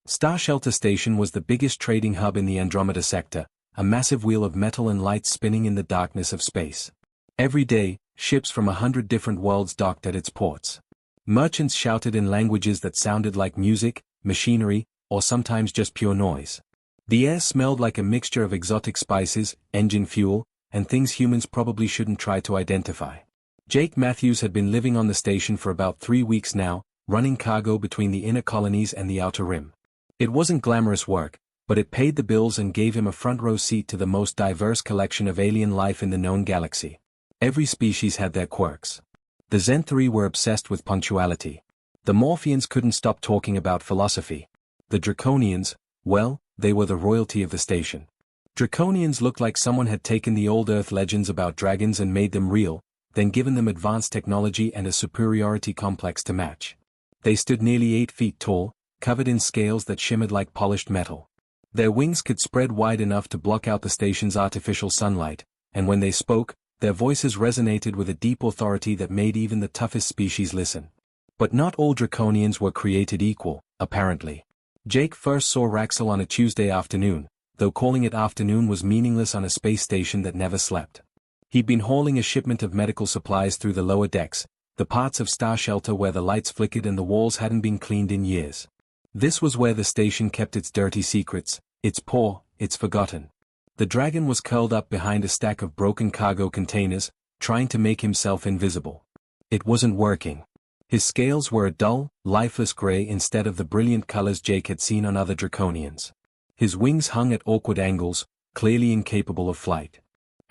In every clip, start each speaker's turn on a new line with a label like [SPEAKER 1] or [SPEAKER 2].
[SPEAKER 1] Starshelter Station was the biggest trading hub in the Andromeda sector, a massive wheel of metal and light spinning in the darkness of space. Every day, ships from 100 different worlds docked at its ports. Merchants shouted in languages that sounded like music, machinery, or sometimes just pure noise. The air smelled like a mixture of exotic spices, engine fuel, and things humans probably shouldn't try to identify. Jake Matthews had been living on the station for about 3 weeks now, running cargo between the inner colonies and the outer rim. It wasn't glamorous work, but it paid the bills and gave him a front-row seat to the most diverse collection of alien life in the known galaxy. Every species had their quirks. The Zenthri were obsessed with punctuality. The Morphians couldn't stop talking about philosophy. The Draconians, well, they were the royalty of the station. Draconians looked like someone had taken the old Earth legends about dragons and made them real, then given them advanced technology and a superiority complex to match. They stood nearly 8 feet tall, covered in scales that shimmered like polished metal. Their wings could spread wide enough to block out the station's artificial sunlight, and when they spoke, their voices resonated with a deep authority that made even the toughest species listen. But not all Draconians were created equal, apparently. Jake first saw Raxel on a Tuesday afternoon, though calling it afternoon was meaningless on a space station that never slept. He'd been hauling a shipment of medical supplies through the lower decks, the parts of Starshelter where the lights flickered and the walls hadn't been cleaned in years. This was where the station kept its dirty secrets, its poor, its forgotten. The dragon was curled up behind a stack of broken cargo containers, trying to make himself invisible. It wasn't working. His scales were a dull, lifeless gray instead of the brilliant colors Jake had seen on other Draconians. His wings hung at awkward angles, clearly incapable of flight.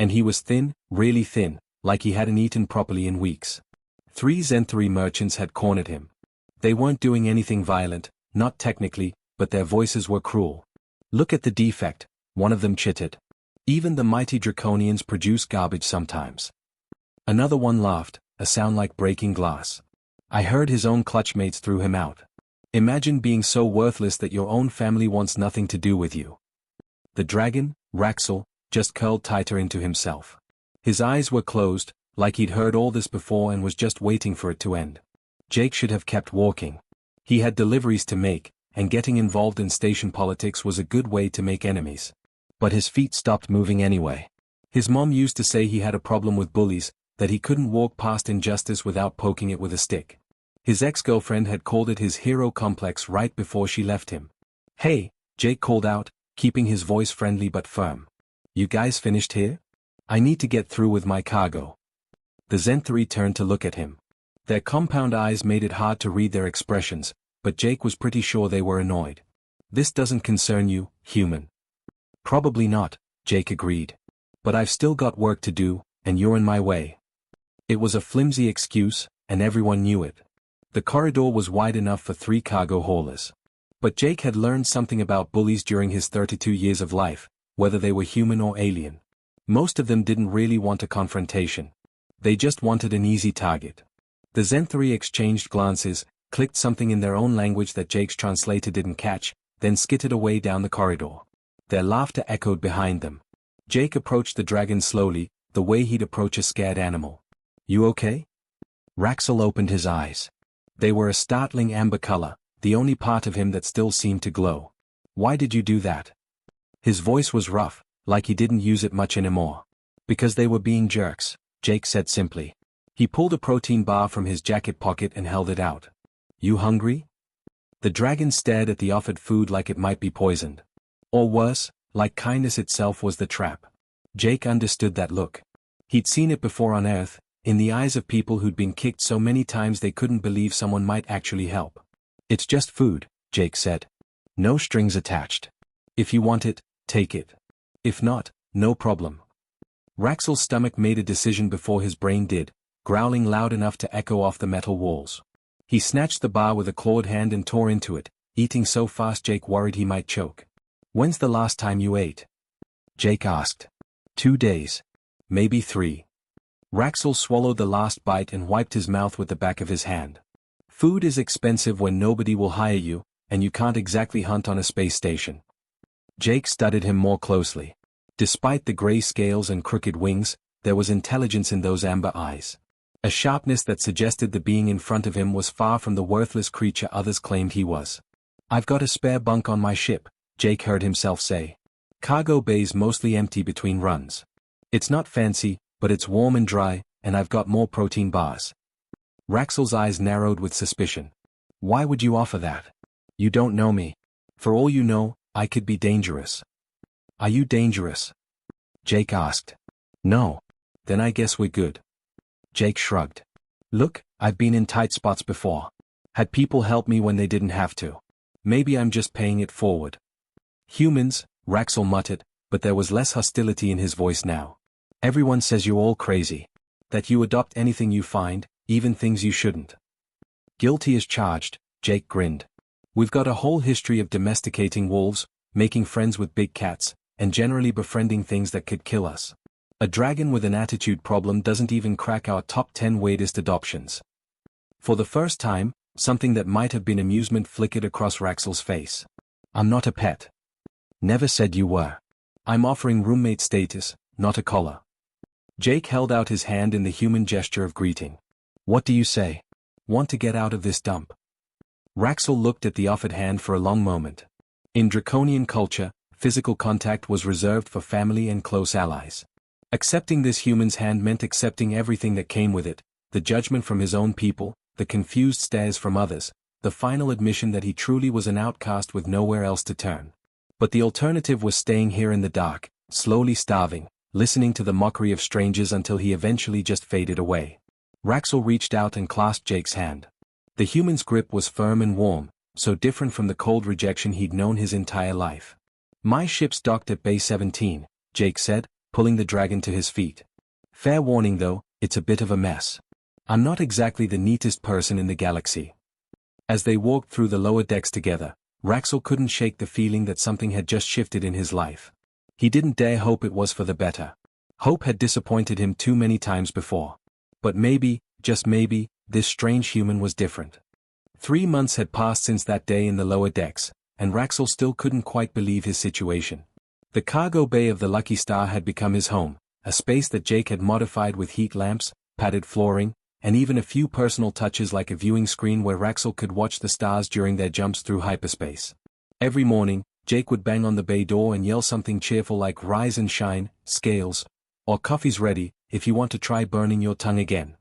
[SPEAKER 1] And he was thin, really thin, like he hadn't eaten properly in weeks. 3 Zenthri merchants had cornered him. They weren't doing anything violent, not technically, but their voices were cruel. Look at the defect, one of them chittered. Even the mighty Draconians produce garbage sometimes. Another one laughed, a sound like breaking glass. I heard his own clutchmates threw him out. Imagine being so worthless that your own family wants nothing to do with you. The dragon, Raxel, just curled tighter into himself. His eyes were closed, like he'd heard all this before and was just waiting for it to end. Jake should have kept walking. He had deliveries to make, and getting involved in station politics was a good way to make enemies. But his feet stopped moving anyway. His mom used to say he had a problem with bullies, that he couldn't walk past injustice without poking it with a stick. His ex-girlfriend had called it his hero complex right before she left him. Hey, Jake called out, keeping his voice friendly but firm. You guys finished here? I need to get through with my cargo. The Zenthri turned to look at him. Their compound eyes made it hard to read their expressions, but Jake was pretty sure they were annoyed. This doesn't concern you, human. Probably not, Jake agreed. But I've still got work to do, and you're in my way. It was a flimsy excuse, and everyone knew it. The corridor was wide enough for 3 cargo haulers. But Jake had learned something about bullies during his 32 years of life, whether they were human or alien. Most of them didn't really want a confrontation. They just wanted an easy target. The Zenthri exchanged glances, clicked something in their own language that Jake's translator didn't catch, then skittered away down the corridor. Their laughter echoed behind them. Jake approached the dragon slowly, the way he'd approach a scared animal. You okay? Raxel opened his eyes. They were a startling amber color, the only part of him that still seemed to glow. Why did you do that? His voice was rough, like he didn't use it much anymore. Because they were being jerks, Jake said simply. He pulled a protein bar from his jacket pocket and held it out. You hungry? The dragon stared at the offered food like it might be poisoned. Or worse, like kindness itself was the trap. Jake understood that look. He'd seen it before on Earth, in the eyes of people who'd been kicked so many times they couldn't believe someone might actually help. It's just food, Jake said. No strings attached. If you want it, take it. If not, no problem. Raxel's stomach made a decision before his brain did, growling loud enough to echo off the metal walls. He snatched the bar with a clawed hand and tore into it, eating so fast Jake worried he might choke. When's the last time you ate? Jake asked. 2 days. Maybe 3. Raxel swallowed the last bite and wiped his mouth with the back of his hand. Food is expensive when nobody will hire you, and you can't exactly hunt on a space station. Jake studied him more closely. Despite the gray scales and crooked wings, there was intelligence in those amber eyes. A sharpness that suggested the being in front of him was far from the worthless creature others claimed he was. I've got a spare bunk on my ship, Jake heard himself say. Cargo bay's mostly empty between runs. It's not fancy, but it's warm and dry, and I've got more protein bars. Raxel's eyes narrowed with suspicion. Why would you offer that? You don't know me. For all you know, I could be dangerous. Are you dangerous? Jake asked. No. Then I guess we're good. Jake shrugged. Look, I've been in tight spots before. Had people help me when they didn't have to. Maybe I'm just paying it forward. Humans, Raxel muttered, but there was less hostility in his voice now. Everyone says you're all crazy. That you adopt anything you find, even things you shouldn't. Guilty as charged, Jake grinned. We've got a whole history of domesticating wolves, making friends with big cats, and generally befriending things that could kill us. A dragon with an attitude problem doesn't even crack our top 10 weirdest adoptions. For the first time, something that might have been amusement flickered across Raxel's face. I'm not a pet. Never said you were. I'm offering roommate status, not a collar. Jake held out his hand in the human gesture of greeting. What do you say? Want to get out of this dump? Raxel looked at the offered hand for a long moment. In draconian culture, physical contact was reserved for family and close allies. Accepting this human's hand meant accepting everything that came with it, the judgment from his own people, the confused stares from others, the final admission that he truly was an outcast with nowhere else to turn. But the alternative was staying here in the dark, slowly starving, listening to the mockery of strangers until he eventually just faded away. Raxel reached out and clasped Jake's hand. The human's grip was firm and warm, so different from the cold rejection he'd known his entire life. My ship's docked at Bay 17, Jake said, pulling the dragon to his feet. Fair warning though, it's a bit of a mess. I'm not exactly the neatest person in the galaxy. As they walked through the lower decks together, Raxel couldn't shake the feeling that something had just shifted in his life. He didn't dare hope it was for the better. Hope had disappointed him too many times before. But maybe, just maybe, this strange human was different. 3 months had passed since that day in the lower decks, and Raxel still couldn't quite believe his situation. The cargo bay of the Lucky Star had become his home, a space that Jake had modified with heat lamps, padded flooring, and even a few personal touches like a viewing screen where Raxel could watch the stars during their jumps through hyperspace. Every morning, Jake would bang on the bay door and yell something cheerful like "Rise and shine, scales," or "Coffee's ready, if you want to try burning your tongue again."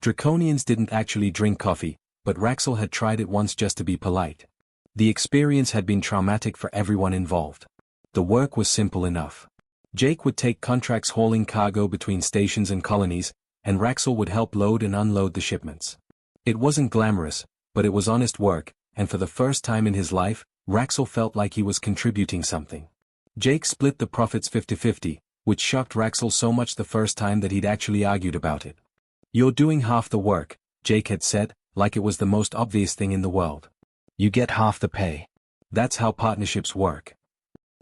[SPEAKER 1] Draconians didn't actually drink coffee, but Raxel had tried it once just to be polite. The experience had been traumatic for everyone involved. The work was simple enough. Jake would take contracts hauling cargo between stations and colonies, and Raxel would help load and unload the shipments. It wasn't glamorous, but it was honest work, and for the first time in his life, Raxel felt like he was contributing something. Jake split the profits 50-50, which shocked Raxel so much the first time that he'd actually argued about it. You're doing half the work, Jake had said, like it was the most obvious thing in the world. You get half the pay. That's how partnerships work.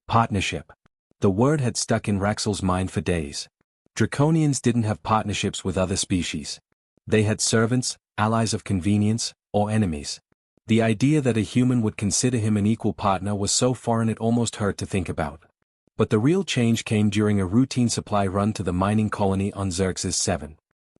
[SPEAKER 1] Partnership. The word had stuck in Raxel's mind for days. Draconians didn't have partnerships with other species. They had servants, allies of convenience, or enemies. The idea that a human would consider him an equal partner was so foreign it almost hurt to think about. But the real change came during a routine supply run to the mining colony on Xerxes 7.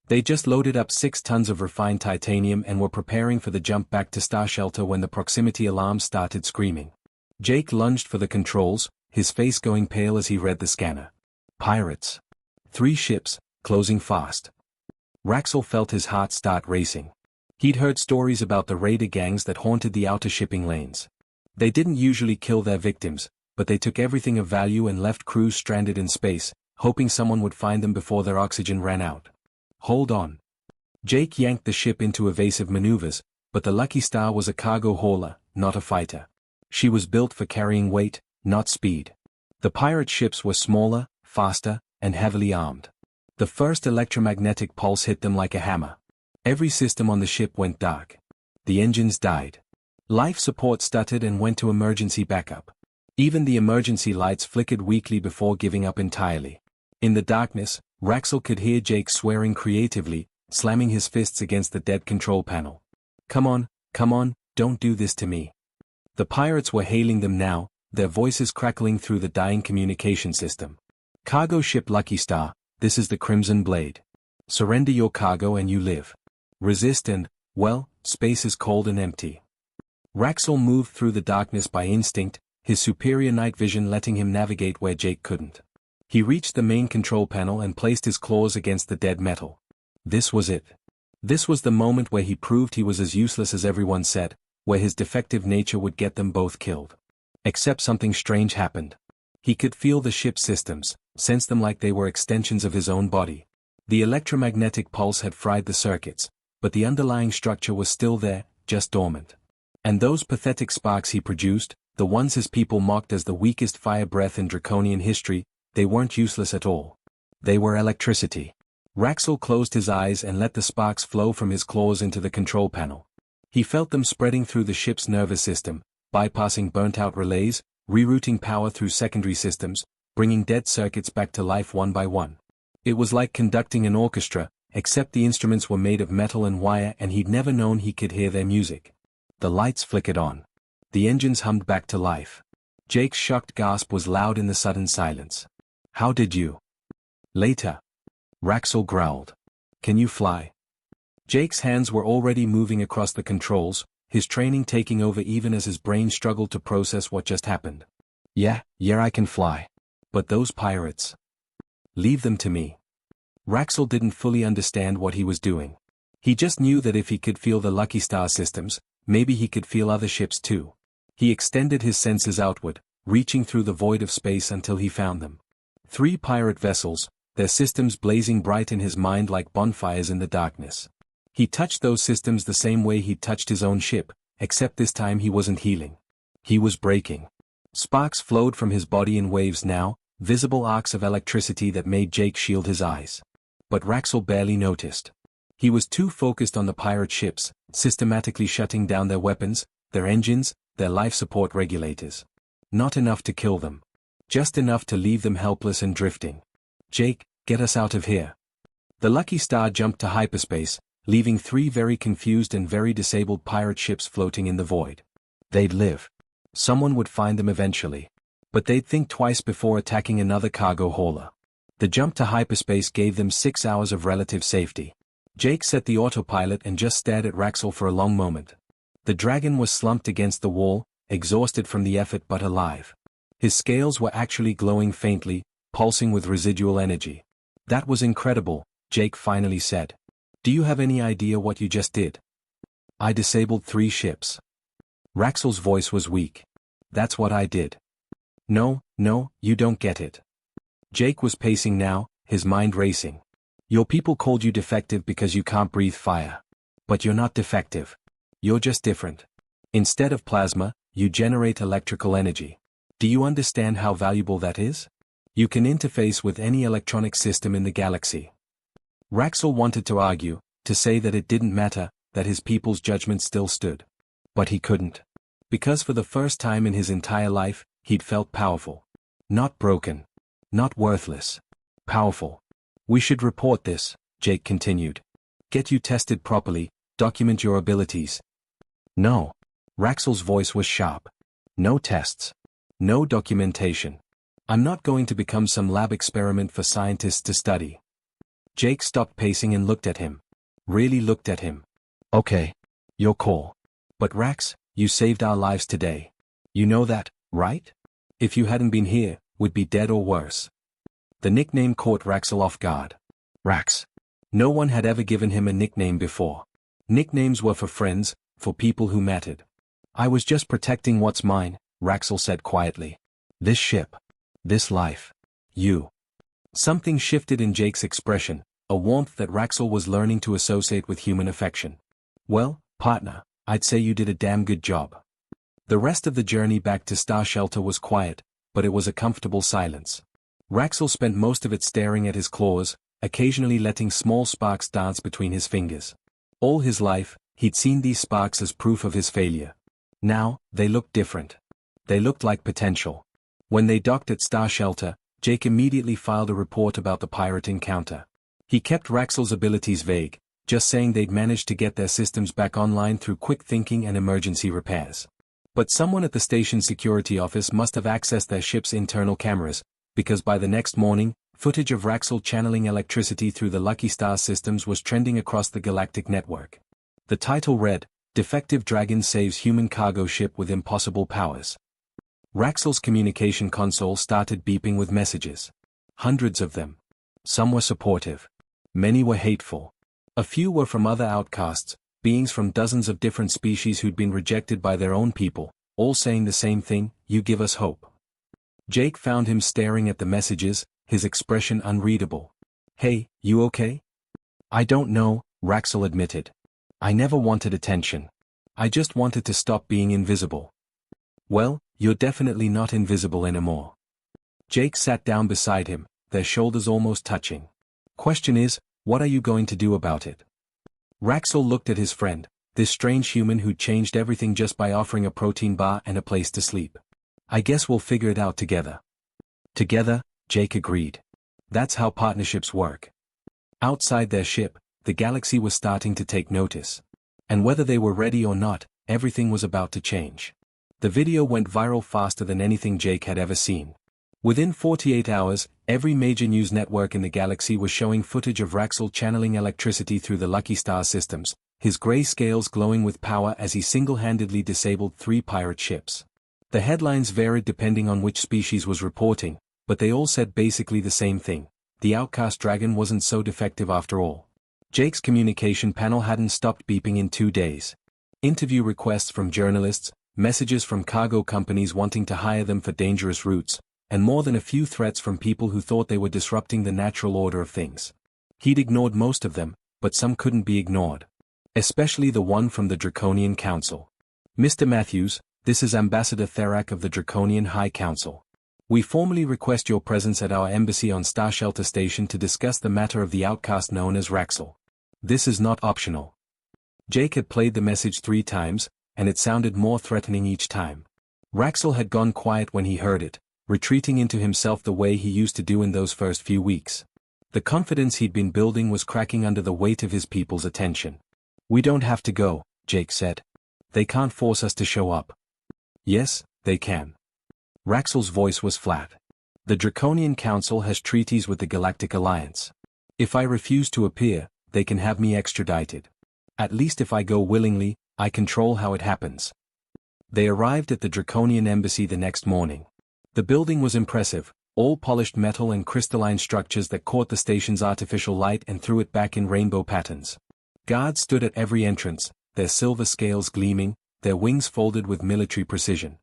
[SPEAKER 1] They just loaded up 6 tons of refined titanium and were preparing for the jump back to Starshelter when the proximity alarm started screaming. Jake lunged for the controls, his face going pale as he read the scanner. Pirates. 3 ships, closing fast. Raxel felt his heart start racing. He'd heard stories about the raider gangs that haunted the outer shipping lanes. They didn't usually kill their victims, but they took everything of value and left crews stranded in space, hoping someone would find them before their oxygen ran out. Hold on. Jake yanked the ship into evasive maneuvers, but the Lucky Star was a cargo hauler, not a fighter. She was built for carrying weight, not speed. The pirate ships were smaller, faster, and heavily armed. The first electromagnetic pulse hit them like a hammer. Every system on the ship went dark. The engines died. Life support stuttered and went to emergency backup. Even the emergency lights flickered weakly before giving up entirely. In the darkness, Raxel could hear Jake swearing creatively, slamming his fists against the dead control panel. Come on, don't do this to me. The pirates were hailing them now, their voices crackling through the dying communication system. Cargo ship Lucky Star, this is the Crimson Blade. Surrender your cargo and you live. Resist and, well, space is cold and empty. Raxel moved through the darkness by instinct, his superior night vision letting him navigate where Jake couldn't. He reached the main control panel and placed his claws against the dead metal. This was it. This was the moment where he proved he was as useless as everyone said, where his defective nature would get them both killed. Except something strange happened. He could feel the ship's systems, sense them like they were extensions of his own body. The electromagnetic pulse had fried the circuits, but the underlying structure was still there, just dormant. And those pathetic sparks he produced, the ones his people mocked as the weakest fire breath in draconian history, they weren't useless at all. They were electricity. Raxel closed his eyes and let the sparks flow from his claws into the control panel. He felt them spreading through the ship's nervous system, bypassing burnt-out relays, rerouting power through secondary systems, bringing dead circuits back to life one by one. It was like conducting an orchestra, except the instruments were made of metal and wire and he'd never known he could hear their music. The lights flickered on. The engines hummed back to life. Jake's shocked gasp was loud in the sudden silence. How did you? Later. Raxel growled. Can you fly? Jake's hands were already moving across the controls, his training taking over even as his brain struggled to process what just happened. Yeah, I can fly. But those pirates. Leave them to me. Raxel didn't fully understand what he was doing. He just knew that if he could feel the Lucky Star systems, maybe he could feel other ships too. He extended his senses outward, reaching through the void of space until he found them. 3 pirate vessels, their systems blazing bright in his mind like bonfires in the darkness. He touched those systems the same way he'd touched his own ship, except this time he wasn't healing. He was breaking. Sparks flowed from his body in waves now, visible arcs of electricity that made Jake shield his eyes. But Raxel barely noticed. He was too focused on the pirate ships, systematically shutting down their weapons, their engines, their life support regulators. Not enough to kill them. Just enough to leave them helpless and drifting. Jake, get us out of here. The Lucky Star jumped to hyperspace, leaving 3 very confused and very disabled pirate ships floating in the void. They'd live. Someone would find them eventually. But they'd think twice before attacking another cargo hauler. The jump to hyperspace gave them 6 hours of relative safety. Jake set the autopilot and just stared at Raxel for a long moment. The dragon was slumped against the wall, exhausted from the effort but alive. His scales were actually glowing faintly, pulsing with residual energy. That was incredible, Jake finally said. Do you have any idea what you just did? I disabled 3 ships. Raxel's voice was weak. That's what I did. No, you don't get it. Jake was pacing now, his mind racing. Your people called you defective because you can't breathe fire. But you're not defective. You're just different. Instead of plasma, you generate electrical energy. Do you understand how valuable that is? You can interface with any electronic system in the galaxy. Raxel wanted to argue, to say that it didn't matter, that his people's judgment still stood. But he couldn't. Because for the first time in his entire life, he'd felt powerful. Not broken. Not worthless. Powerful. We should report this, Jake continued. Get you tested properly, document your abilities. No. Raxel's voice was sharp. No tests. No documentation. I'm not going to become some lab experiment for scientists to study. Jake stopped pacing and looked at him. Really looked at him. Okay. Your call. But Rax, you saved our lives today. You know that, right? If you hadn't been here, we'd be dead or worse. The nickname caught Raxel off guard. Rax. No one had ever given him a nickname before. Nicknames were for friends, for people who mattered. I was just protecting what's mine, Raxel said quietly. This ship. This life. You. Something shifted in Jake's expression, a warmth that Raxel was learning to associate with human affection. Well, partner, I'd say you did a damn good job. The rest of the journey back to Starshelter was quiet, but it was a comfortable silence. Raxel spent most of it staring at his claws, occasionally letting small sparks dance between his fingers. All his life, he'd seen these sparks as proof of his failure. Now, they looked different. They looked like potential. When they docked at Starshelter, Jake immediately filed a report about the pirate encounter. He kept Raxel's abilities vague, just saying they'd managed to get their systems back online through quick thinking and emergency repairs. But someone at the station's security office must have accessed their ship's internal cameras, because by the next morning, footage of Raxel channeling electricity through the Lucky Star systems was trending across the galactic network. The title read, Defective dragon saves human cargo ship with impossible powers. Raxel's communication console started beeping with messages. Hundreds of them. Some were supportive. Many were hateful. A few were from other outcasts, beings from dozens of different species who'd been rejected by their own people, all saying the same thing: "You give us hope." Jake found him staring at the messages, his expression unreadable. "Hey, you okay?" "I don't know," Raxel admitted. "I never wanted attention. I just wanted to stop being invisible." "Well, you're definitely not invisible anymore." Jake sat down beside him, their shoulders almost touching. "Question is, what are you going to do about it?" Raxel looked at his friend, this strange human who'd changed everything just by offering a protein bar and a place to sleep. "I guess we'll figure it out together." "Together," Jake agreed. "That's how partnerships work." Outside their ship, the galaxy was starting to take notice. And whether they were ready or not, everything was about to change. The video went viral faster than anything Jake had ever seen. Within 48 hours, every major news network in the galaxy was showing footage of Raxel channeling electricity through the Lucky Star systems, his gray scales glowing with power as he single-handedly disabled 3 pirate ships. The headlines varied depending on which species was reporting, but they all said basically the same thing: the outcast dragon wasn't so defective after all. Jake's communication panel hadn't stopped beeping in 2 days. Interview requests from journalists, messages from cargo companies wanting to hire them for dangerous routes, and more than a few threats from people who thought they were disrupting the natural order of things. He'd ignored most of them, but some couldn't be ignored. Especially the one from the Draconian Council. "Mr. Matthews, this is Ambassador Therak of the Draconian High Council. We formally request your presence at our embassy on Starshelter Station to discuss the matter of the outcast known as Raxel. This is not optional." Jake had played the message 3 times, and it sounded more threatening each time. Raxel had gone quiet when he heard it, retreating into himself the way he used to do in those first few weeks. The confidence he'd been building was cracking under the weight of his people's attention. "We don't have to go," Jake said. "They can't force us to show up." "Yes, they can." Raxel's voice was flat. "The Draconian Council has treaties with the Galactic Alliance. If I refuse to appear, they can have me extradited. At least if I go willingly, I control how it happens." They arrived at the Draconian embassy the next morning. The building was impressive, all polished metal and crystalline structures that caught the station's artificial light and threw it back in rainbow patterns. Guards stood at every entrance, their silver scales gleaming, their wings folded with military precision.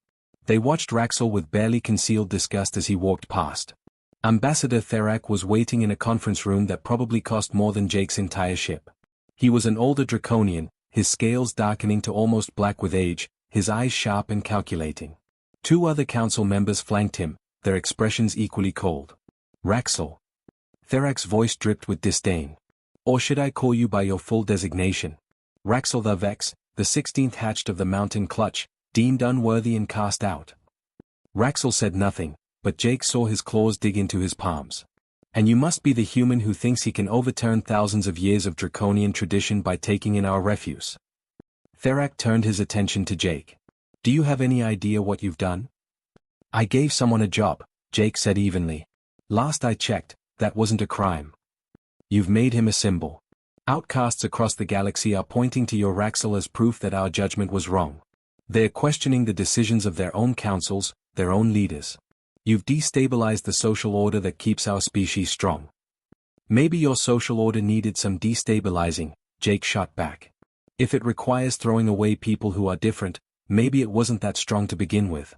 [SPEAKER 1] They watched Raxel with barely concealed disgust as he walked past. Ambassador Therak was waiting in a conference room that probably cost more than Jake's entire ship. He was an older Draconian, his scales darkening to almost black with age, his eyes sharp and calculating. 2 other council members flanked him, their expressions equally cold. "Raxel." Therak's voice dripped with disdain. "Or should I call you by your full designation? Raxel the Vex, the 16th hatched of the Mountain Clutch, deemed unworthy and cast out." Raxel said nothing, but Jake saw his claws dig into his palms. "And you must be the human who thinks he can overturn thousands of years of draconian tradition by taking in our refuse." Therak turned his attention to Jake. "Do you have any idea what you've done?" "I gave someone a job," Jake said evenly. "Last I checked, that wasn't a crime." "You've made him a symbol. Outcasts across the galaxy are pointing to your Raxel as proof that our judgment was wrong. They're questioning the decisions of their own councils, their own leaders. You've destabilized the social order that keeps our species strong." "Maybe your social order needed some destabilizing," Jake shot back. "If it requires throwing away people who are different, maybe it wasn't that strong to begin with."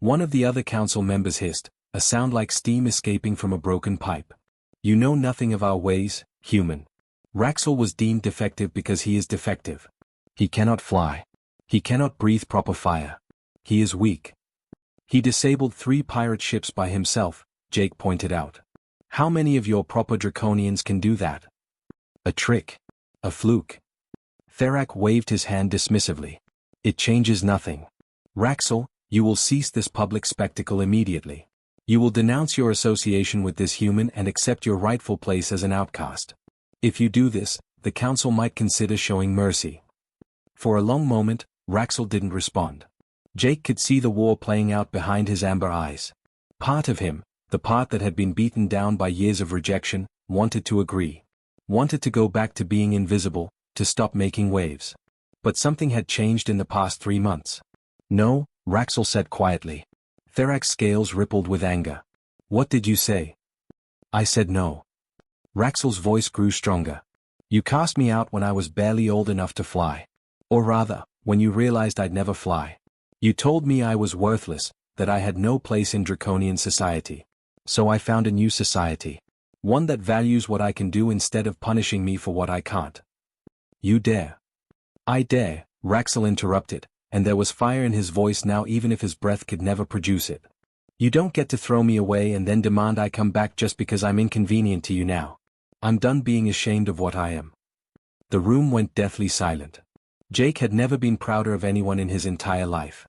[SPEAKER 1] One of the other council members hissed, a sound like steam escaping from a broken pipe. "You know nothing of our ways, human. Raxel was deemed defective because he is defective. He cannot fly. He cannot breathe proper fire. He is weak. He disabled 3 pirate ships by himself," Jake pointed out. "How many of your proper draconians can do that? A trick. A fluke." Therak waved his hand dismissively. "It changes nothing. Raxel, you will cease this public spectacle immediately. You will denounce your association with this human and accept your rightful place as an outcast. If you do this, the council might consider showing mercy." For a long moment, Raxel didn't respond. Jake could see the war playing out behind his amber eyes. Part of him, the part that had been beaten down by years of rejection, wanted to agree. Wanted to go back to being invisible, to stop making waves. But something had changed in the past 3 months. No, Raxel said quietly. Therak's scales rippled with anger. What did you say? I said no. Raxel's voice grew stronger. You cast me out when I was barely old enough to fly. Or rather, when you realized I'd never fly. You told me I was worthless, that I had no place in draconian society. So I found a new society. One that values what I can do instead of punishing me for what I can't. You dare. I dare, Raxel interrupted, and there was fire in his voice now even if his breath could never produce it. You don't get to throw me away and then demand I come back just because I'm inconvenient to you now. I'm done being ashamed of what I am. The room went deathly silent. Jake had never been prouder of anyone in his entire life.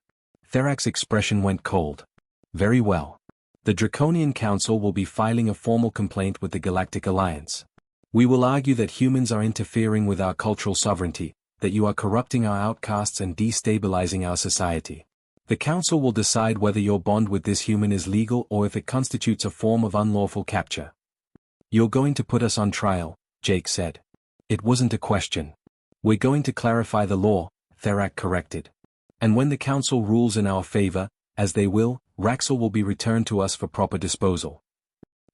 [SPEAKER 1] Therak's expression went cold. Very well. The Draconian Council will be filing a formal complaint with the Galactic Alliance. We will argue that humans are interfering with our cultural sovereignty, that you are corrupting our outcasts and destabilizing our society. The Council will decide whether your bond with this human is legal or if it constitutes a form of unlawful capture. You're going to put us on trial, Jake said. It wasn't a question. We're going to clarify the law, Therak corrected. And when the Council rules in our favor, as they will, Raxel will be returned to us for proper disposal.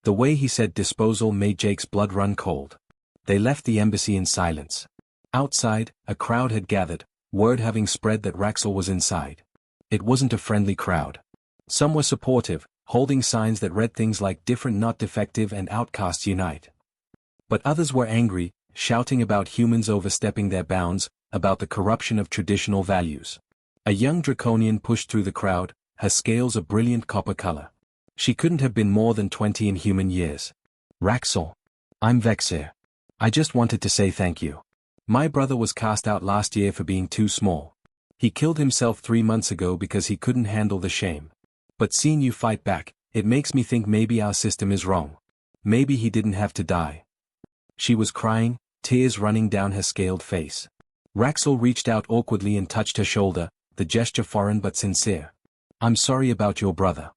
[SPEAKER 1] The way he said disposal made Jake's blood run cold. They left the embassy in silence. Outside, a crowd had gathered, word having spread that Raxel was inside. It wasn't a friendly crowd. Some were supportive, holding signs that read things like different not defective and outcasts unite. But others were angry, shouting about humans overstepping their bounds, about the corruption of traditional values. A young draconian pushed through the crowd, her scales a brilliant copper color. She couldn't have been more than 20 in human years. Raxel. I'm Vexir. I just wanted to say thank you. My brother was cast out last year for being too small. He killed himself 3 months ago because he couldn't handle the shame. But seeing you fight back, it makes me think maybe our system is wrong. Maybe he didn't have to die. She was crying, tears running down her scaled face. Raxel reached out awkwardly and touched her shoulder, the gesture foreign but sincere. I'm sorry about your brother.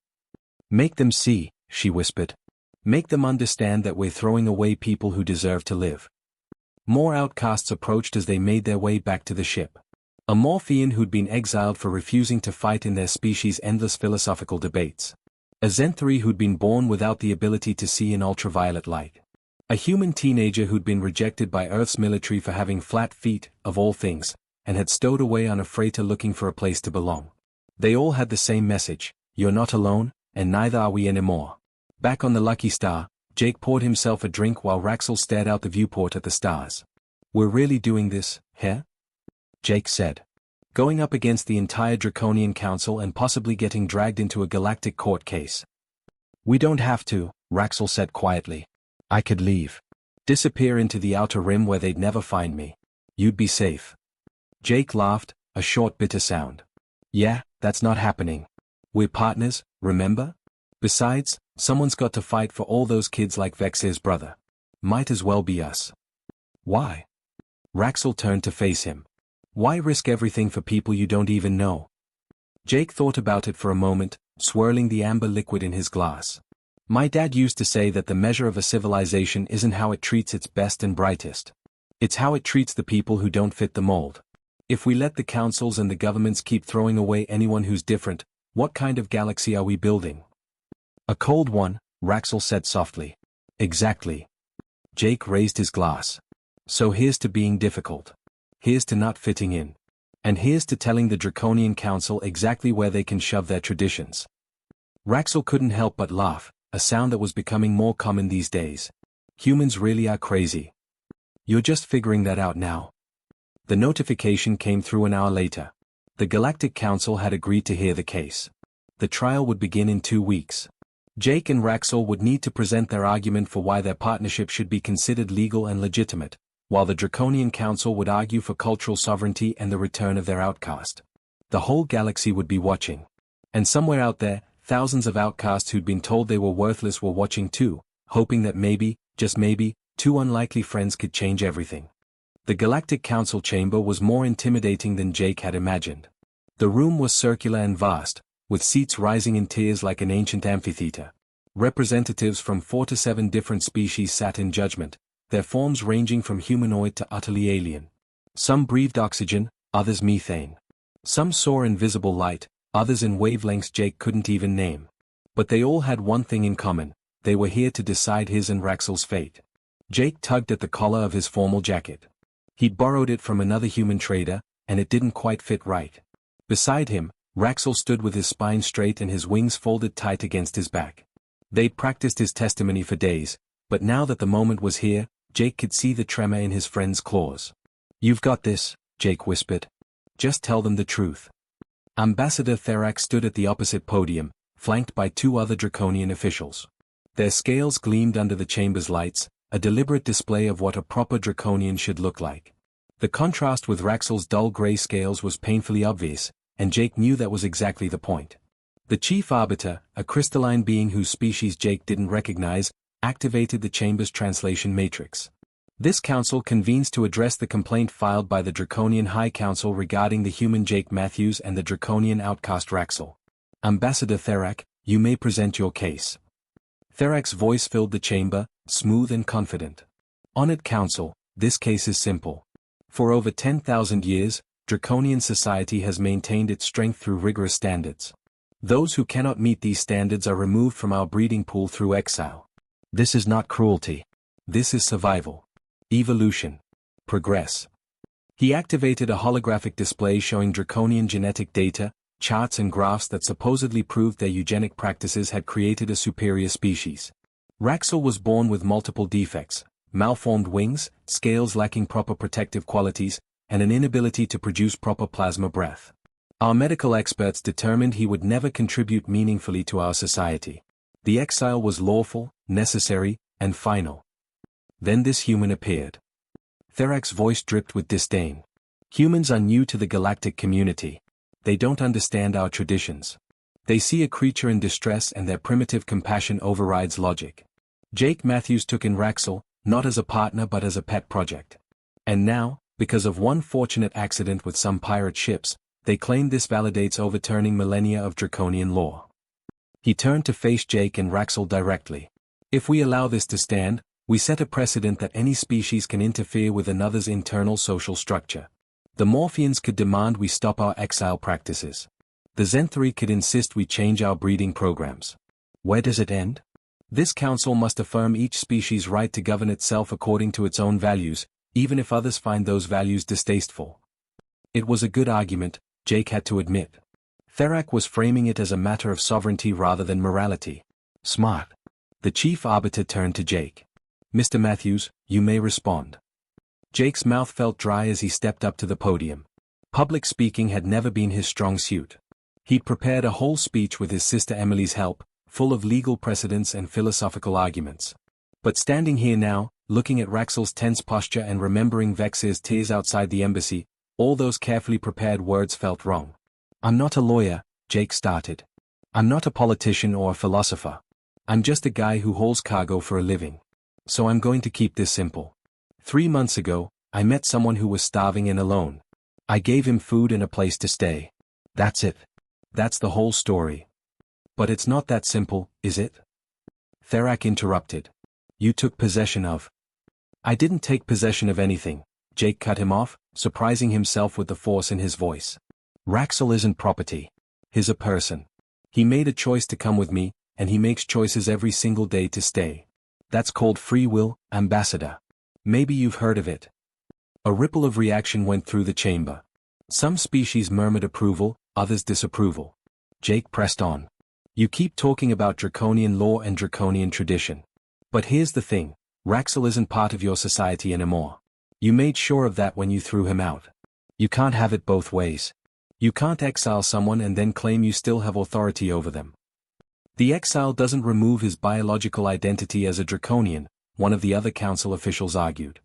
[SPEAKER 1] Make them see, she whispered. Make them understand that we're throwing away people who deserve to live. More outcasts approached as they made their way back to the ship. A Morphean who'd been exiled for refusing to fight in their species' endless philosophical debates. A Zenthari who'd been born without the ability to see in ultraviolet light. A human teenager who'd been rejected by Earth's military for having flat feet, of all things, and had stowed away on a freighter looking for a place to belong. They all had the same message: you're not alone, and neither are we anymore. Back on the Lucky Star, Jake poured himself a drink while Raxel stared out the viewport at the stars. We're really doing this, huh? Jake said. Going up against the entire Draconian Council and possibly getting dragged into a galactic court case. We don't have to, Raxel said quietly. I could leave. Disappear into the outer rim where they'd never find me. You'd be safe. Jake laughed, a short bitter sound. Yeah, that's not happening. We're partners, remember? Besides, someone's got to fight for all those kids like Vexir's brother. Might as well be us. Why? Raxel turned to face him. Why risk everything for people you don't even know? Jake thought about it for a moment, swirling the amber liquid in his glass. My dad used to say that the measure of a civilization isn't how it treats its best and brightest. It's how it treats the people who don't fit the mold. If we let the councils and the governments keep throwing away anyone who's different, what kind of galaxy are we building? A cold one, Raxel said softly. Exactly. Jake raised his glass. So here's to being difficult. Here's to not fitting in. And here's to telling the Draconian Council exactly where they can shove their traditions. Raxel couldn't help but laugh, a sound that was becoming more common these days. Humans really are crazy. You're just figuring that out now. The notification came through an hour later. The Galactic Council had agreed to hear the case. The trial would begin in 2 weeks. Jake and Raxel would need to present their argument for why their partnership should be considered legal and legitimate, while the Draconian Council would argue for cultural sovereignty and the return of their outcast. The whole galaxy would be watching. And somewhere out there, thousands of outcasts who'd been told they were worthless were watching too, hoping that maybe, just maybe, 2 unlikely friends could change everything. The Galactic Council chamber was more intimidating than Jake had imagined. The room was circular and vast, with seats rising in tiers like an ancient amphitheater. Representatives from 4 to 7 different species sat in judgment, their forms ranging from humanoid to utterly alien. Some breathed oxygen, others methane. Some saw invisible light, others in wavelengths Jake couldn't even name. But they all had one thing in common: they were here to decide his and Raxel's fate. Jake tugged at the collar of his formal jacket. He'd borrowed it from another human trader, and it didn't quite fit right. Beside him, Raxel stood with his spine straight and his wings folded tight against his back. They'd practiced his testimony for days, but now that the moment was here, Jake could see the tremor in his friend's claws. "You've got this," Jake whispered. "Just tell them the truth." Ambassador Therak stood at the opposite podium, flanked by two other Draconian officials. Their scales gleamed under the chamber's lights, a deliberate display of what a proper Draconian should look like. The contrast with Raxel's dull gray scales was painfully obvious, and Jake knew that was exactly the point. The Chief Arbiter, a crystalline being whose species Jake didn't recognize, activated the chamber's translation matrix. This council convenes to address the complaint filed by the Draconian High Council regarding the human Jake Matthews and the Draconian outcast Raxel. Ambassador Therak, you may present your case. Therak's voice filled the chamber, smooth and confident. Honored Council, this case is simple. For over 10,000 years, Draconian society has maintained its strength through rigorous standards. Those who cannot meet these standards are removed from our breeding pool through exile. This is not cruelty. This is survival. Evolution. Progress. He activated a holographic display showing Draconian genetic data, charts and graphs that supposedly proved their eugenic practices had created a superior species. Raxel was born with multiple defects: malformed wings, scales lacking proper protective qualities, and an inability to produce proper plasma breath. Our medical experts determined he would never contribute meaningfully to our society. The exile was lawful, necessary, and final. Then this human appeared. Therak's voice dripped with disdain. Humans are new to the galactic community. They don't understand our traditions. They see a creature in distress and their primitive compassion overrides logic. Jake Matthews took in Raxel, not as a partner but as a pet project. And now, because of one fortunate accident with some pirate ships, they claim this validates overturning millennia of Draconian law. He turned to face Jake and Raxel directly. If we allow this to stand, we set a precedent that any species can interfere with another's internal social structure. The Morphians could demand we stop our exile practices. The Zenthari could insist we change our breeding programs. Where does it end? This council must affirm each species' right to govern itself according to its own values, even if others find those values distasteful. It was a good argument, Jake had to admit. Therak was framing it as a matter of sovereignty rather than morality. Smart. The Chief Arbiter turned to Jake. "Mr. Matthews, you may respond." Jake's mouth felt dry as he stepped up to the podium. Public speaking had never been his strong suit. He'd prepared a whole speech with his sister Emily's help, full of legal precedents and philosophical arguments. But standing here now, looking at Raxel's tense posture and remembering Vex's tears outside the embassy, all those carefully prepared words felt wrong. "I'm not a lawyer," Jake started. "I'm not a politician or a philosopher. I'm just a guy who hauls cargo for a living. So I'm going to keep this simple. 3 months ago, I met someone who was starving and alone. I gave him food and a place to stay. That's it. That's the whole story." "But it's not that simple, is it?" Therak interrupted. "You took possession of—" "I didn't take possession of anything," Jake cut him off, surprising himself with the force in his voice. "Raxel isn't property. He's a person. He made a choice to come with me, and he makes choices every single day to stay. That's called free will, Ambassador. Maybe you've heard of it." A ripple of reaction went through the chamber. Some species murmured approval, others disapproval. Jake pressed on. "You keep talking about Draconian law and Draconian tradition. But here's the thing, Raxel isn't part of your society anymore. You made sure of that when you threw him out. You can't have it both ways. You can't exile someone and then claim you still have authority over them." "The exile doesn't remove his biological identity as a Draconian," one of the other council officials argued.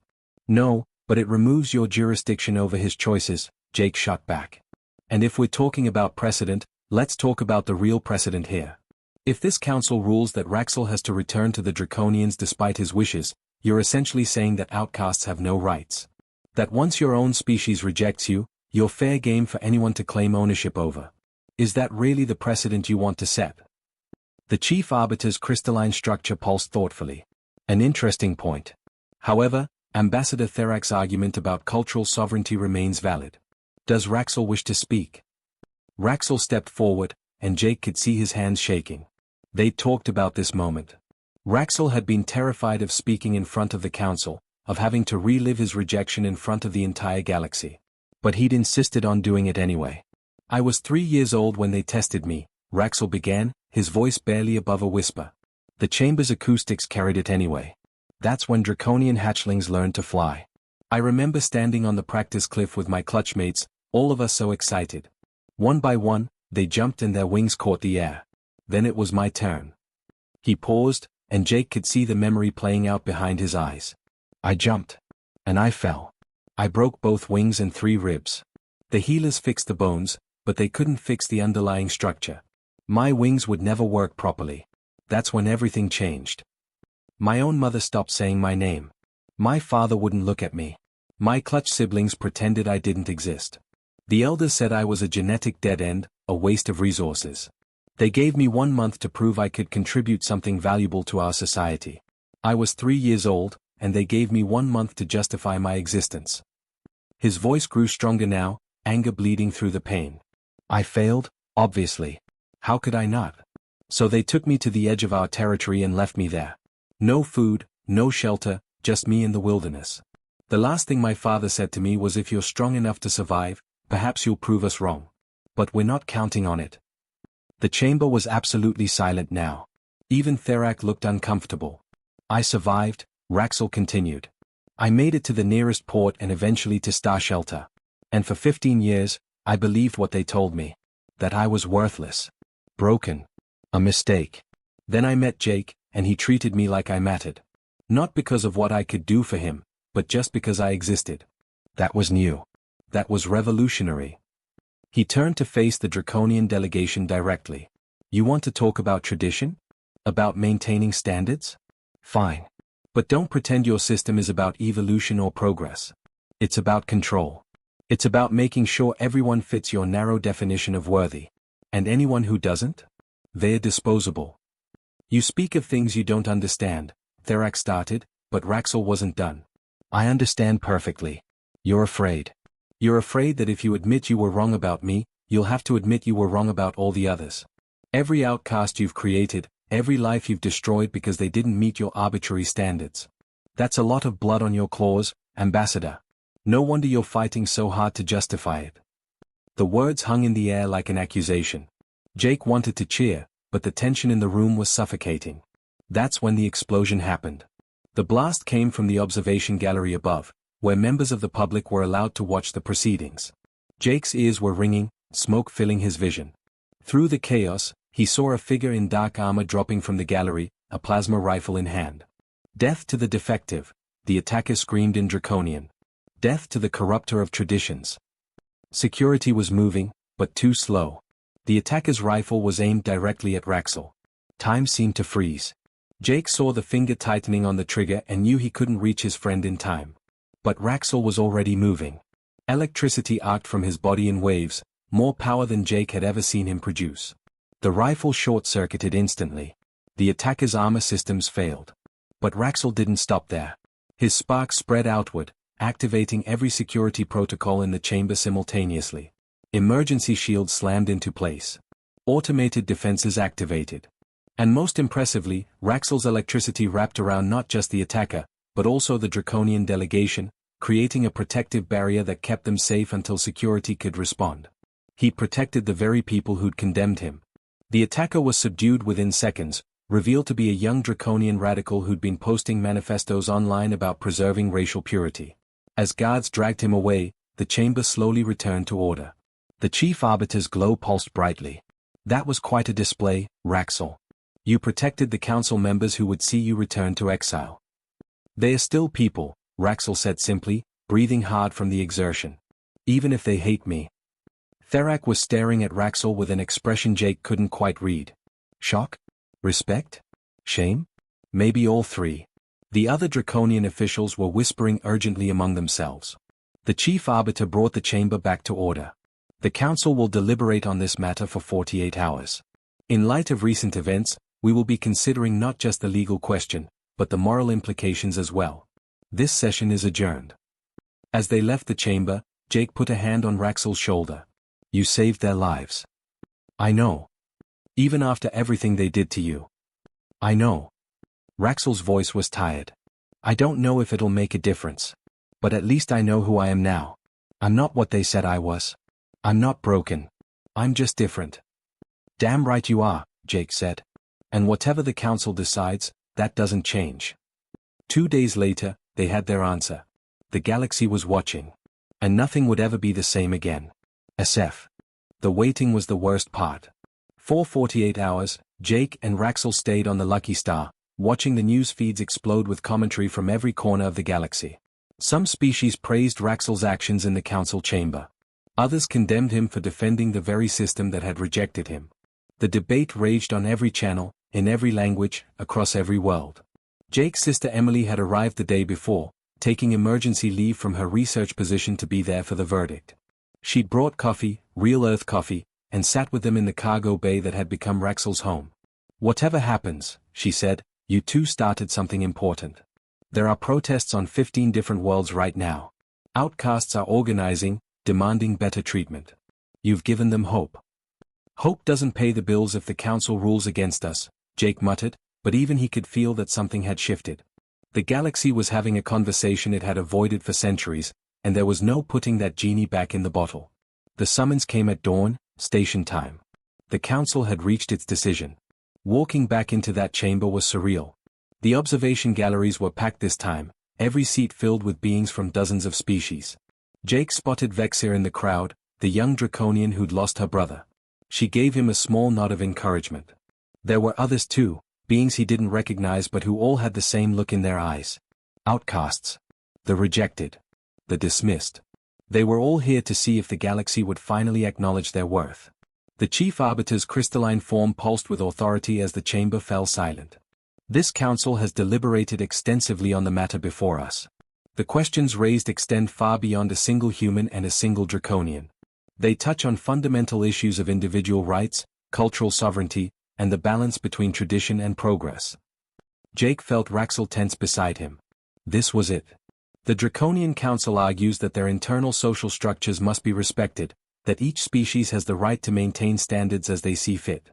[SPEAKER 1] "No, but it removes your jurisdiction over his choices," Jake shot back. "And if we're talking about precedent, let's talk about the real precedent here. If this council rules that Raxel has to return to the Draconians despite his wishes, you're essentially saying that outcasts have no rights. That once your own species rejects you, you're fair game for anyone to claim ownership over. Is that really the precedent you want to set?" The Chief Arbiter's crystalline structure pulsed thoughtfully. An interesting point. However, Ambassador Therak's argument about cultural sovereignty remains valid. Does Raxel wish to speak? Raxel stepped forward, and Jake could see his hands shaking. They talked about this moment. Raxel had been terrified of speaking in front of the council, of having to relive his rejection in front of the entire galaxy. But he'd insisted on doing it anyway. I was 3 years old when they tested me, Raxel began, his voice barely above a whisper. The chamber's acoustics carried it anyway. That's when draconian hatchlings learned to fly. I remember standing on the practice cliff with my clutchmates, all of us so excited. One by one, they jumped and their wings caught the air. Then it was my turn. He paused, and Jake could see the memory playing out behind his eyes. I jumped. And I fell. I broke both wings and 3 ribs. The healers fixed the bones, but they couldn't fix the underlying structure. My wings would never work properly. That's when everything changed. My own mother stopped saying my name. My father wouldn't look at me. My clutch siblings pretended I didn't exist. The elders said I was a genetic dead end, a waste of resources. They gave me 1 month to prove I could contribute something valuable to our society. I was 3 years old, and they gave me 1 month to justify my existence. His voice grew stronger now, anger bleeding through the pain. I failed, obviously. How could I not? So they took me to the edge of our territory and left me there. No food, no shelter, just me in the wilderness. The last thing my father said to me was, if you're strong enough to survive, perhaps you'll prove us wrong. But we're not counting on it. The chamber was absolutely silent now. Even Therak looked uncomfortable. I survived, Raxel continued. I made it to the nearest port and eventually to Starshelter. And for 15 years, I believed what they told me. That I was worthless. Broken. A mistake. Then I met Jake, and he treated me like I mattered. Not because of what I could do for him, but just because I existed. That was new. That was revolutionary. He turned to face the draconian delegation directly. You want to talk about tradition? About maintaining standards? Fine. But don't pretend your system is about evolution or progress. It's about control. It's about making sure everyone fits your narrow definition of worthy. And anyone who doesn't? They're disposable. You speak of things you don't understand, Therak started, but Raxel wasn't done. I understand perfectly. You're afraid. You're afraid that if you admit you were wrong about me, you'll have to admit you were wrong about all the others. Every outcast you've created, every life you've destroyed because they didn't meet your arbitrary standards. That's a lot of blood on your claws, Ambassador. No wonder you're fighting so hard to justify it. The words hung in the air like an accusation. Jake wanted to cheer, but the tension in the room was suffocating. That's when the explosion happened. The blast came from the observation gallery above, where members of the public were allowed to watch the proceedings. Jake's ears were ringing, smoke filling his vision. Through the chaos, he saw a figure in dark armor dropping from the gallery, a plasma rifle in hand. Death to the defective, the attacker screamed in Draconian. Death to the corrupter of traditions. Security was moving, but too slow. The attacker's rifle was aimed directly at Raxel. Time seemed to freeze. Jake saw the finger tightening on the trigger and knew he couldn't reach his friend in time. But Raxel was already moving. Electricity arced from his body in waves, more power than Jake had ever seen him produce. The rifle short-circuited instantly. The attacker's armor systems failed. But Raxel didn't stop there. His sparks spread outward, activating every security protocol in the chamber simultaneously. Emergency shields slammed into place. Automated defenses activated. And most impressively, Raxel's electricity wrapped around not just the attacker, but also the draconian delegation, creating a protective barrier that kept them safe until security could respond. He protected the very people who'd condemned him. The attacker was subdued within seconds, revealed to be a young draconian radical who'd been posting manifestos online about preserving racial purity. As guards dragged him away, the chamber slowly returned to order. The chief arbiter's glow pulsed brightly. That was quite a display, Raxel. You protected the council members who would see you return to exile. They are still people, Raxel said simply, breathing hard from the exertion. Even if they hate me. Therak was staring at Raxel with an expression Jake couldn't quite read. Shock? Respect? Shame? Maybe all three. The other draconian officials were whispering urgently among themselves. The chief arbiter brought the chamber back to order. The council will deliberate on this matter for 48 hours. In light of recent events, we will be considering not just the legal question, but the moral implications as well. This session is adjourned. As they left the chamber, Jake put a hand on Raxel's shoulder. You saved their lives. I know. Even after everything they did to you. I know. Raxel's voice was tired. I don't know if it'll make a difference. But at least I know who I am now. I'm not what they said I was. I'm not broken. I'm just different. Damn right you are, Jake said. And whatever the council decides, that doesn't change. 2 days later, they had their answer. The galaxy was watching. And nothing would ever be the same again. SF. The waiting was the worst part. For 48 hours, Jake and Raxel stayed on the Lucky Star, watching the news feeds explode with commentary from every corner of the galaxy. Some species praised Raxel's actions in the council chamber. Others condemned him for defending the very system that had rejected him. The debate raged on every channel, in every language, across every world. Jake's sister Emily had arrived the day before, taking emergency leave from her research position to be there for the verdict. She'd brought coffee, real Earth coffee, and sat with them in the cargo bay that had become Raxel's home. Whatever happens, she said, you two started something important. There are protests on 15 different worlds right now. Outcasts are organizing, demanding better treatment. You've given them hope. Hope doesn't pay the bills if the council rules against us, Jake muttered, but even he could feel that something had shifted. The galaxy was having a conversation it had avoided for centuries, and there was no putting that genie back in the bottle. The summons came at dawn, station time. The council had reached its decision. Walking back into that chamber was surreal. The observation galleries were packed this time, every seat filled with beings from dozens of species. Jake spotted Vexir in the crowd, the young draconian who'd lost her brother. She gave him a small nod of encouragement. There were others too, beings he didn't recognize but who all had the same look in their eyes. Outcasts. The rejected. The dismissed. They were all here to see if the galaxy would finally acknowledge their worth. The chief arbiter's crystalline form pulsed with authority as the chamber fell silent. This council has deliberated extensively on the matter before us. The questions raised extend far beyond a single human and a single draconian. They touch on fundamental issues of individual rights, cultural sovereignty, and the balance between tradition and progress. Jake felt Raxel tense beside him. This was it. The Draconian Council argues that their internal social structures must be respected, that each species has the right to maintain standards as they see fit.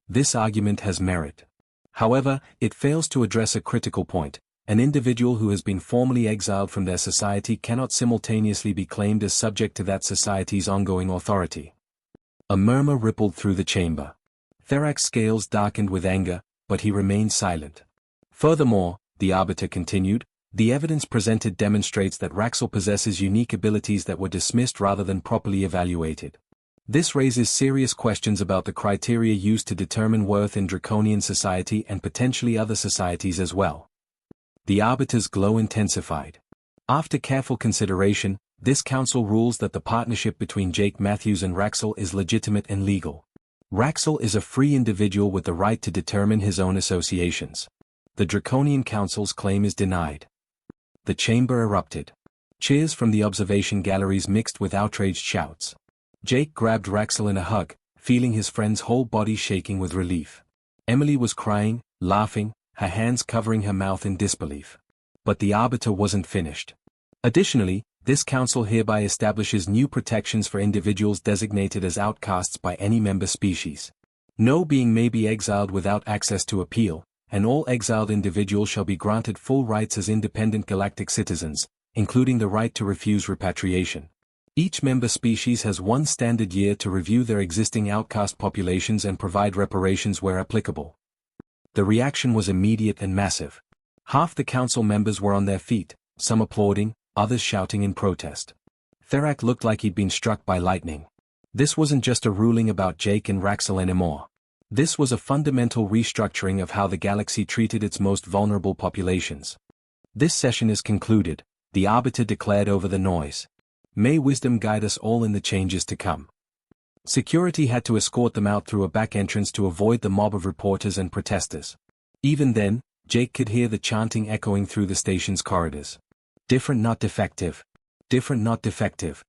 [SPEAKER 1] This argument has merit. However, it fails to address a critical point. An individual who has been formally exiled from their society cannot simultaneously be claimed as subject to that society's ongoing authority. A murmur rippled through the chamber. Therak's scales darkened with anger, but he remained silent. Furthermore, the arbiter continued, the evidence presented demonstrates that Raxel possesses unique abilities that were dismissed rather than properly evaluated. This raises serious questions about the criteria used to determine worth in Draconian society and potentially other societies as well. The arbiter's glow intensified. After careful consideration, this council rules that the partnership between Jake Matthews and Raxel is legitimate and legal. Raxel is a free individual with the right to determine his own associations. The Draconian Council's claim is denied. The chamber erupted. Cheers from the observation galleries mixed with outraged shouts. Jake grabbed Raxel in a hug, feeling his friend's whole body shaking with relief. Emily was crying, laughing, her hands covering her mouth in disbelief. But the arbiter wasn't finished. Additionally, this council hereby establishes new protections for individuals designated as outcasts by any member species. No being may be exiled without access to appeal, and all exiled individuals shall be granted full rights as independent galactic citizens, including the right to refuse repatriation. Each member species has one standard year to review their existing outcast populations and provide reparations where applicable. The reaction was immediate and massive. Half the council members were on their feet, some applauding, others shouting in protest. Therak looked like he'd been struck by lightning. This wasn't just a ruling about Jake and Raxel anymore. This was a fundamental restructuring of how the galaxy treated its most vulnerable populations. This session is concluded, the arbiter declared over the noise. May wisdom guide us all in the changes to come. Security had to escort them out through a back entrance to avoid the mob of reporters and protesters. Even then, Jake could hear the chanting echoing through the station's corridors. Different not defective. Different not defective.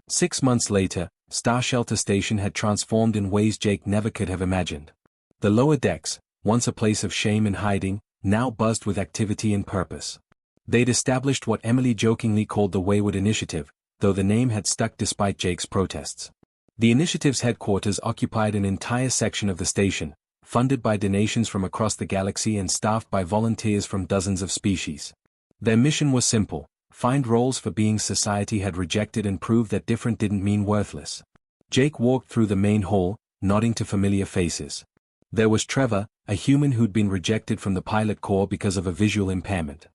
[SPEAKER 1] 6 months later, Starshelter Station had transformed in ways Jake never could have imagined. The lower decks, once a place of shame and hiding, now buzzed with activity and purpose. They'd established what Emily jokingly called the Wayward Initiative, though the name had stuck despite Jake's protests. The initiative's headquarters occupied an entire section of the station, funded by donations from across the galaxy and staffed by volunteers from dozens of species. Their mission was simple: find roles for beings society had rejected and prove that different didn't mean worthless. Jake walked through the main hall, nodding to familiar faces. There was Trevor, a human who'd been rejected from the pilot corps because of a visual impairment.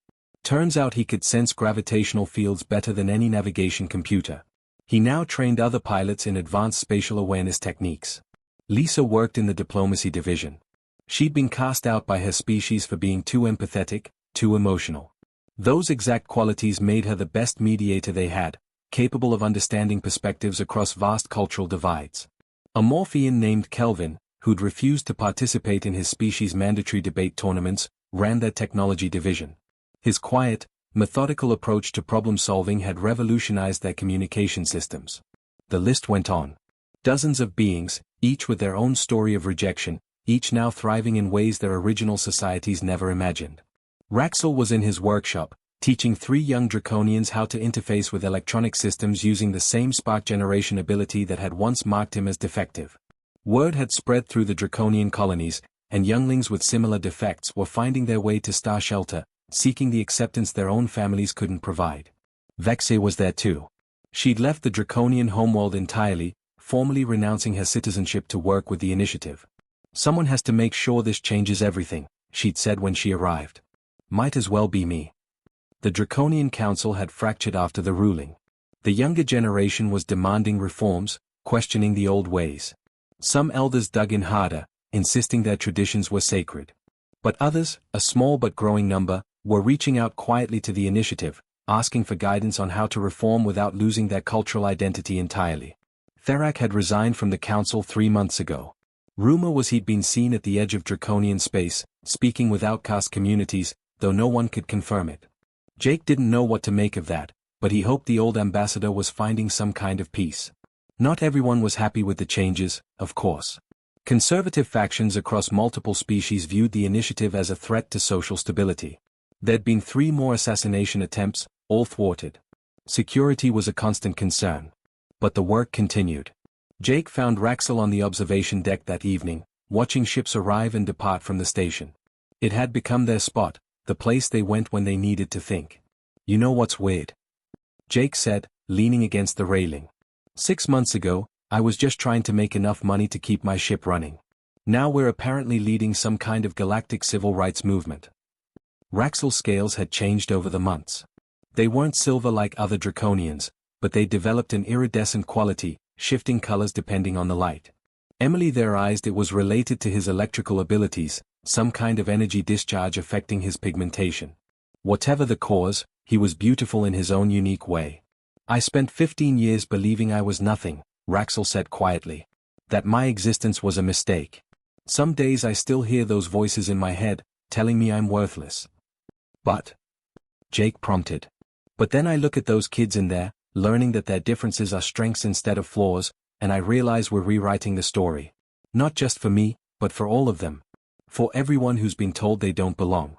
[SPEAKER 1] Turns out he could sense gravitational fields better than any navigation computer. He now trained other pilots in advanced spatial awareness techniques. Lisa worked in the diplomacy division. She'd been cast out by her species for being too empathetic, too emotional. Those exact qualities made her the best mediator they had, capable of understanding perspectives across vast cultural divides. A Morphean named Kelvin, who'd refused to participate in his species' mandatory debate tournaments, ran their technology division. His quiet, methodical approach to problem-solving had revolutionized their communication systems. The list went on. Dozens of beings, each with their own story of rejection, each now thriving in ways their original societies never imagined. Raxel was in his workshop, teaching 3 young Draconians how to interface with electronic systems using the same spark generation ability that had once marked him as defective. Word had spread through the Draconian colonies, and younglings with similar defects were finding their way to Starshelter, seeking the acceptance their own families couldn't provide. Vexe was there too. She'd left the Draconian homeworld entirely, formally renouncing her citizenship to work with the initiative. "Someone has to make sure this changes everything," she'd said when she arrived. "Might as well be me." The Draconian Council had fractured after the ruling. The younger generation was demanding reforms, questioning the old ways. Some elders dug in harder, insisting their traditions were sacred. But others, a small but growing number, were reaching out quietly to the initiative, asking for guidance on how to reform without losing their cultural identity entirely. Therak had resigned from the council 3 months ago. Rumor was he'd been seen at the edge of Draconian space, speaking with outcast communities, though no one could confirm it. Jake didn't know what to make of that, but he hoped the old ambassador was finding some kind of peace. Not everyone was happy with the changes, of course. Conservative factions across multiple species viewed the initiative as a threat to social stability. There'd been 3 more assassination attempts, all thwarted. Security was a constant concern. But the work continued. Jake found Raxel on the observation deck that evening, watching ships arrive and depart from the station. It had become their spot, the place they went when they needed to think. "You know what's weird?" Jake said, leaning against the railing. 6 months ago, I was just trying to make enough money to keep my ship running. Now we're apparently leading some kind of galactic civil rights movement." Raxel's scales had changed over the months. They weren't silver like other Draconians, but they developed an iridescent quality, shifting colors depending on the light. Emily theorized it was related to his electrical abilities, some kind of energy discharge affecting his pigmentation. Whatever the cause, he was beautiful in his own unique way. "I spent 15 years believing I was nothing," Raxel said quietly. "That my existence was a mistake. Some days I still hear those voices in my head, telling me I'm worthless." "But," Jake prompted. "But then I look at those kids in there, learning that their differences are strengths instead of flaws, and I realize we're rewriting the story. Not just for me, but for all of them. For everyone who's been told they don't belong."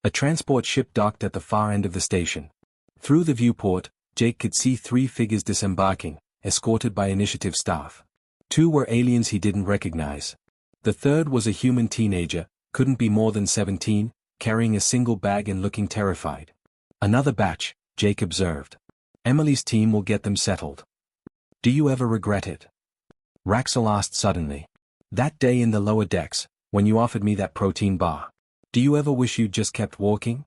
[SPEAKER 1] A transport ship docked at the far end of the station. Through the viewport, Jake could see 3 figures disembarking, escorted by initiative staff. 2 were aliens he didn't recognize. The third was a human teenager, couldn't be more than 17, carrying a single bag and looking terrified. "Another batch," Jake observed. "Emily's team will get them settled." "Do you ever regret it?" Raxel asked suddenly. "That day in the lower decks, when you offered me that protein bar. Do you ever wish you'd just kept walking?"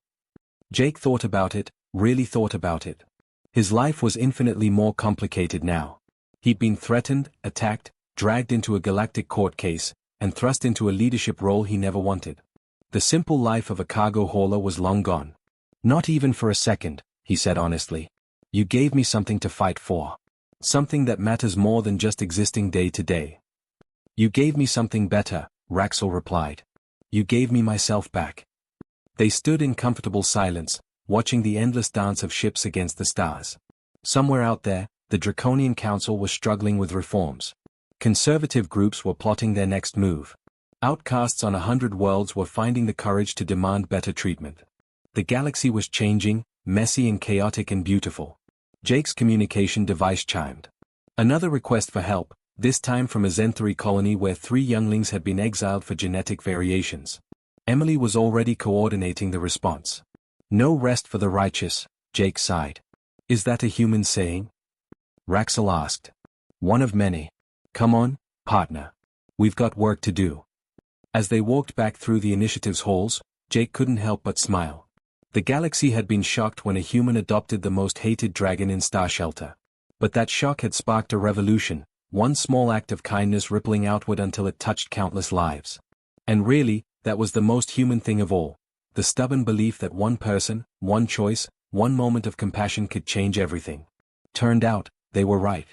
[SPEAKER 1] Jake thought about it, really thought about it. His life was infinitely more complicated now. He'd been threatened, attacked, dragged into a galactic court case, and thrust into a leadership role he never wanted. The simple life of a cargo hauler was long gone. "Not even for a second," he said honestly. "You gave me something to fight for. Something that matters more than just existing day to day." "You gave me something better," Raxel replied. "You gave me myself back." They stood in comfortable silence, watching the endless dance of ships against the stars. Somewhere out there, the Draconian Council was struggling with reforms. Conservative groups were plotting their next move. Outcasts on 100 worlds were finding the courage to demand better treatment. The galaxy was changing, messy and chaotic and beautiful. Jake's communication device chimed. Another request for help, this time from a Zenthari colony where 3 younglings had been exiled for genetic variations. Emily was already coordinating the response. No rest for the righteous, Jake sighed. Is that a human saying? Raxel asked. One of many. Come on, partner. We've got work to do. As they walked back through the initiative's halls, Jake couldn't help but smile. The galaxy had been shocked when a human adopted the most hated dragon in Starshelter. But that shock had sparked a revolution, one small act of kindness rippling outward until it touched countless lives. And really, that was the most human thing of all, the stubborn belief that one person, one choice, one moment of compassion could change everything. Turned out, they were right.